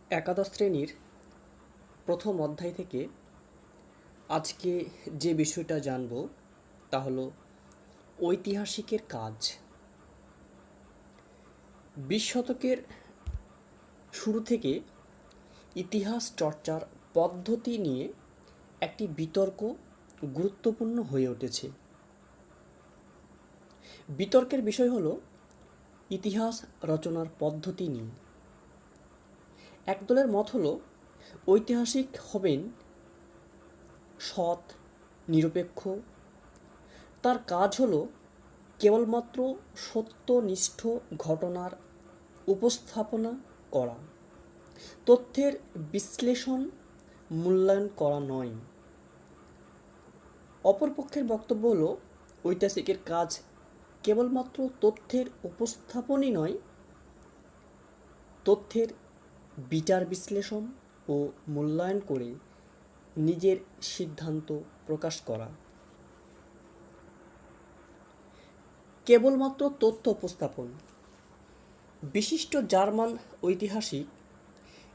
একাদশ শ্রেণীর প্রথম অধ্যায় থেকে আজকে যে বিষয়টা জানব তা হলো ঐতিহাসিকের কাজ। 20 শতকের শুরু থেকে ইতিহাস চর্চার পদ্ধতি নিয়ে একটি বিতর্ক গুরুত্বপূর্ণ হয়ে উঠেছে। বিতর্কের বিষয় হলো ইতিহাস রচনার পদ্ধতি নিয়ে। একদলের মত হলো ঐতিহাসিক হবেন সৎ, নিরপেক্ষ। তার কাজ হলো কেবলমাত্র সত্যনিষ্ঠ ঘটনার উপস্থাপনা করা, তথ্যের বিশ্লেষণ মূল্যায়ন করা নয়। অপরপক্ষের বক্তব্য হলো ঐতিহাসিকের কাজ কেবলমাত্র তথ্যের উপস্থাপনই নয়, তথ্যের বিচার বিশ্লেষণ ও মূল্যায়ন করে নিজের সিদ্ধান্ত প্রকাশ করা। কেবলমাত্র তথ্য উপস্থাপন। বিশিষ্ট জার্মান ঐতিহাসিক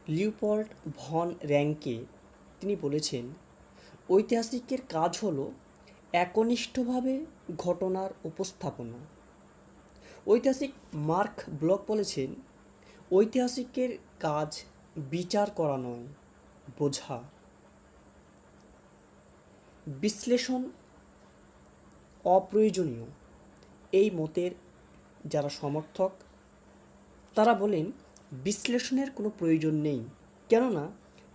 লিওপোল্ড ভন র্যাঙ্কে তিনি বলেছেন, ঐতিহাসিকের কাজ হলো একনিষ্ঠভাবে ঘটনার উপস্থাপনা। ঐতিহাসিক মার্ক ব্লক বলেছেন, ঐতিহাসিকের কাজ বিচার করা নয়, বোঝা। বিশ্লেষণ অপ্রয়োজনীয়। এই মতের যারা সমর্থক তারা বলেন বিশ্লেষণের কোনো প্রয়োজন নেই, কেননা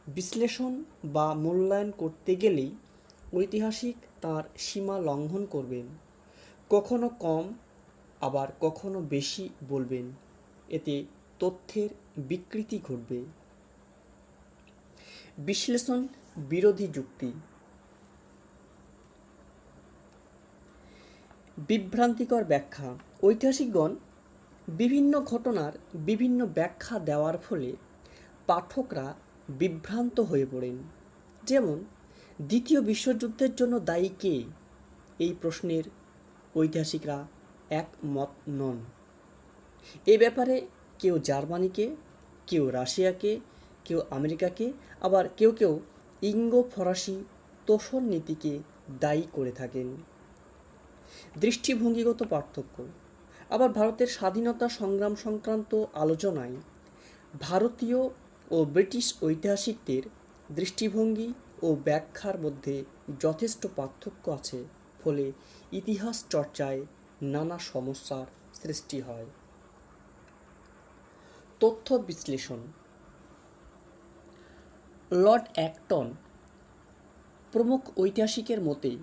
বিশ্লেষণ বা মূল্যায়ন করতে গেলেই ঐতিহাসিক তার সীমা লঙ্ঘন করবেন, কখনো কম আবার কখনো বেশি বলবেন, এতে তথ্যের বিকৃতি ঘটবে। বিশ্লেষণ বিরোধী যুক্তি। বিভ্রান্তিকর ব্যাখ্যা। ঐতিহাসিকগণ বিভিন্ন ঘটনার বিভিন্ন ব্যাখ্যা দেওয়ার ফলে পাঠকরা বিভ্রান্ত হয়ে পড়েন। যেমন, দ্বিতীয় বিশ্বযুদ্ধের জন্য দায়ী কে? এই প্রশ্নের ঐতিহাসিকরা একমত নন। এ ব্যাপারে কেউ জার্মানিকে, কেউ রাশিয়াকে, কেউ আমেরিকাকে, আবার কেউ কেউ ইঙ্গো ফরাসি তোষণ নীতিকে দায়ী করে থাকেন। দৃষ্টিভঙ্গিগত পার্থক্য। আবার ভারতের স্বাধীনতা সংগ্রাম সংক্রান্ত আলোচনায় ভারতীয় ও ব্রিটিশ ঐতিহাসিকদের দৃষ্টিভঙ্গি ও ব্যাখ্যার মধ্যে যথেষ্ট পার্থক্য আছে, ফলে ইতিহাস চর্চায় নানা সমস্যার সৃষ্টি হয়। তথ্য বিশ্লেষণ। লর্ড অ্যাক্টন প্রমুখ ঐতিহাসিকের মতে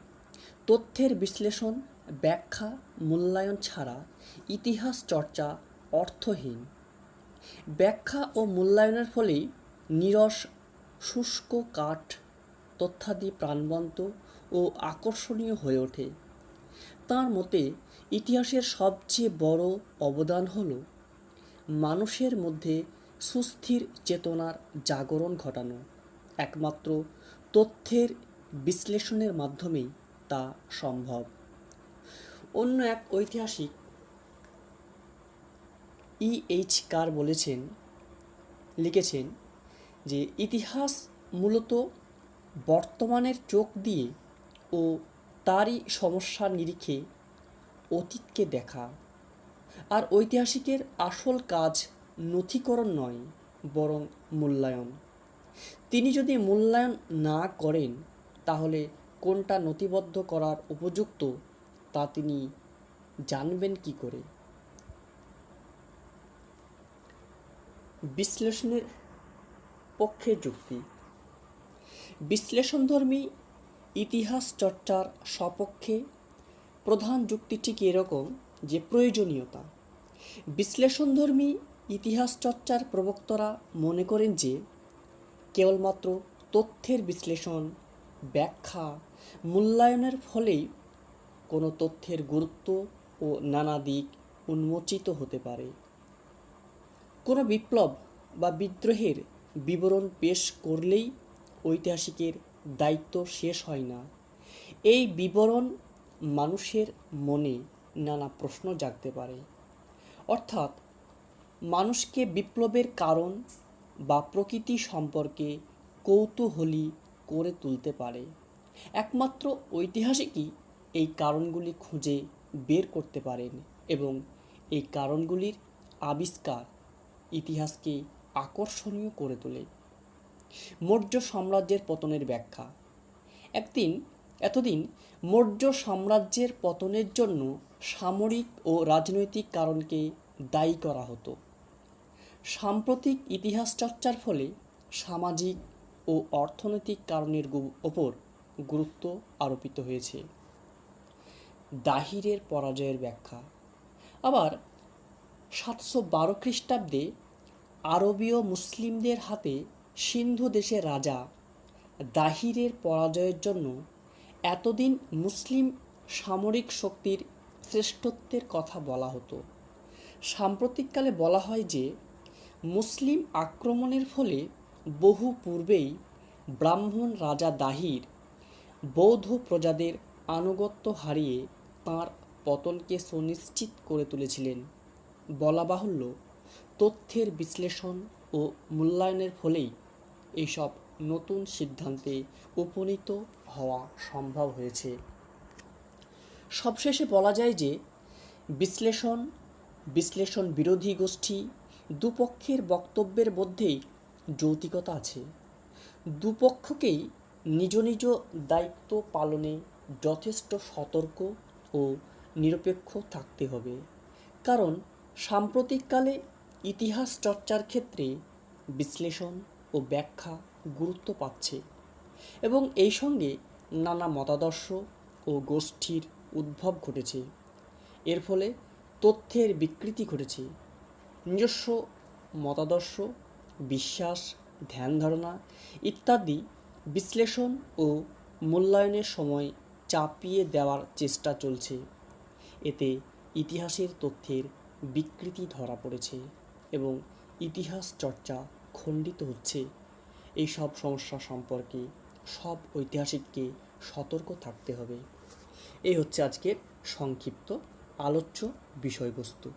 তথ্যের বিশ্লেষণ, ব্যাখ্যা, মূল্যায়ন ছাড়া ইতিহাস চর্চা অর্থহীন। ব্যাখ্যা ও মূল্যায়নের ফলেই নীরস শুষ্ক কাঠ তথ্যাদি প্রাণবন্ত ও আকর্ষণীয় হয়ে ওঠে। তাঁর মতে ইতিহাসের সবচেয়ে বড় অবদান হল মানুষের মধ্যে সুস্থির চেতনার জাগরণ ঘটানো। একমাত্র তথ্যের বিশ্লেষণের মাধ্যমেই তা সম্ভব। অন্য এক ঐতিহাসিক E.H. কার লিখেছেন যে ইতিহাস মূলত বর্তমানের চোখ দিয়ে ও তারই সমস্যার নিরিখে অতীতকে দেখা। আর ঐতিহাসিকের আসল কাজ নথিকরণ নয়, বরং মূল্যায়ন। তিনি যদি মূল্যায়ন না করেন তাহলে কোনটা নথিবদ্ধ করার উপযুক্ত তা তিনি জানবেন কি করে? বিশ্লেষণের পক্ষে যুক্তি। বিশ্লেষণধর্মী ইতিহাস চর্চার সপক্ষে প্রধান যুক্তিটি এরকম যে প্রয়োজনীয়তা। বিশ্লেষণধর্মী ইতিহাস চর্চার প্রবক্তারা মনে করেন যে কেবলমাত্র তথ্যের বিশ্লেষণ, ব্যাখ্যা, মূল্যায়নের ফলেই কোনো তথ্যের গুরুত্ব ও নানা দিক উন্মোচিত হতে পারে। কোনো বিপ্লব বা বিদ্রোহের বিবরণ পেশ করলেই ঐতিহাসিকের দায়িত্ব শেষ হয় না। এই বিবরণ মানুষের মনে নানা প্রশ্ন জাগতে পারে। অর্থাৎ মানুষকে বিপ্লবের কারণ, বা প্রকৃতি সম্পর্কে কৌতূহলী করে তুলতে পারে। একমাত্র ঐতিহাসিকই এই কারণগুলি খুঁজে বের করতে পারেন এবং এই কারণগুলির আবিষ্কার ইতিহাসকে আকর্ষণীয় করে তোলে। মৌর্য সাম্রাজ্যের পতনের ব্যাখ্যা। এতদিন মৌর্য সাম্রাজ্যের পতনের জন্য সামরিক ও রাজনৈতিক কারণকে দায়ী করা হতো। সাম্প্রতিক ইতিহাস চর্চার ফলে সামাজিক ও অর্থনৈতিক কারণের ওপর গুরুত্ব আরোপিত হয়েছে। দাহিরের পরাজয়ের ব্যাখ্যা। আবার 712 খ্রিস্টাব্দে আরবীয় মুসলিমদের হাতে সিন্ধু দেশের রাজা দাহিরের পরাজয়ের জন্য এতদিন মুসলিম সামরিক শক্তির শ্রেষ্ঠত্বের কথা বলা হতো। সাম্প্রতিককালে বলা হয় যে মুসলিম আক্রমণের ফলে বহু পূর্বেই ব্রাহ্মণ রাজা দাহির বৌদ্ধ প্রজাদের আনুগত্য হারিয়ে তাঁর পতনকে সুনিশ্চিত করে তুলেছিলেন। বলা বাহুল্য, তথ্যের বিশ্লেষণ ও মূল্যায়নের ফলেই এইসব নতুন সিদ্ধান্তে উপনীত হওয়া সম্ভব হয়েছে। সবশেষে বলা যায় যে বিশ্লেষণ বিরোধী গোষ্ঠী দুপক্ষের বক্তব্যের মধ্যেই যৌক্তিকতা আছে। দুপক্ষকেই নিজ নিজ দায়িত্ব পালনে যথেষ্ট সতর্ক ও নিরপেক্ষ থাকতে হবে। কারণ সাম্প্রতিককালে ইতিহাস চর্চার ক্ষেত্রে বিশ্লেষণ ও ব্যাখ্যা গুরুত্ব পাচ্ছে এবং এই সঙ্গে নানা মতাদর্শ ও গোষ্ঠীর উদ্ভব ঘটেছে। এর ফলে তথ্যের বিকৃতি ঘটেছে। নিজস্ব মতাদর্শ, বিশ্বাস, ধ্যান ধারণা ইত্যাদি বিশ্লেষণ ও মূল্যায়নের সময় চাপিয়ে দেওয়ার চেষ্টা চলছে। এতে ইতিহাসের তথ্যের বিকৃতি ধরা পড়েছে এবং ইতিহাস চর্চা খণ্ডিত হচ্ছে। এই সব সমস্যা সম্পর্কে সব ঐতিহাসিককে সতর্ক থাকতে হবে। এই হচ্ছে আজকের সংক্ষিপ্ত আলোচ্য বিষয়বস্তু।